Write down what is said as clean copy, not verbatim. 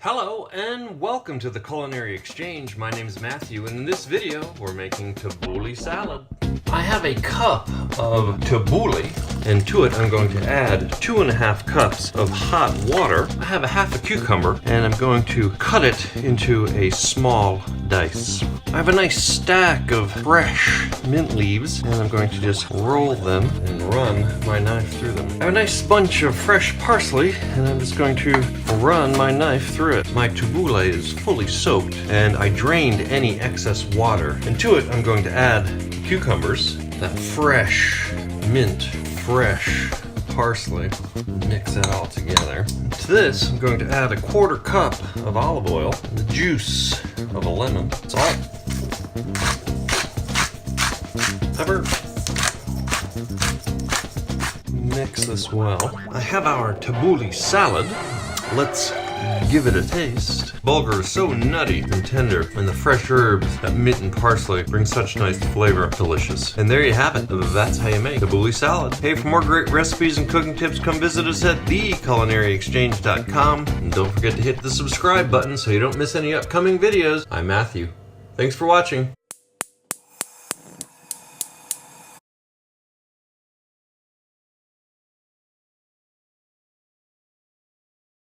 Hello and welcome to the Culinary Exchange. My name is Matthew, and in this video we're making tabouleh salad. I have a cup of tabouleh, and to it I'm going to add 2.5 cups of hot water. I have a half a cucumber, and I'm going to cut it into a small dice. I have a nice stack of fresh mint leaves, and I'm going to just roll them and run my knife through them. I have a nice bunch of fresh parsley, and I'm just going to run my knife through it. My tabouleh is fully soaked, and I drained any excess water. And to it, I'm going to add cucumbers, that fresh mint, fresh parsley, mix that all together. To this, I'm going to add a 1/4 cup of olive oil, the juice of a lemon, salt, pepper. Mix this well. I have our tabouleh salad. Let's give it a taste. Bulgur is so nutty and tender, and the fresh herbs, that mint and parsley, bring such nice flavor. Delicious. And there you have it. That's how you make tabouleh salad. Hey, for more great recipes and cooking tips, come visit us at theculinaryexchange.com. And don't forget to hit the subscribe button so you don't miss any upcoming videos. I'm Matthew. Thanks for watching.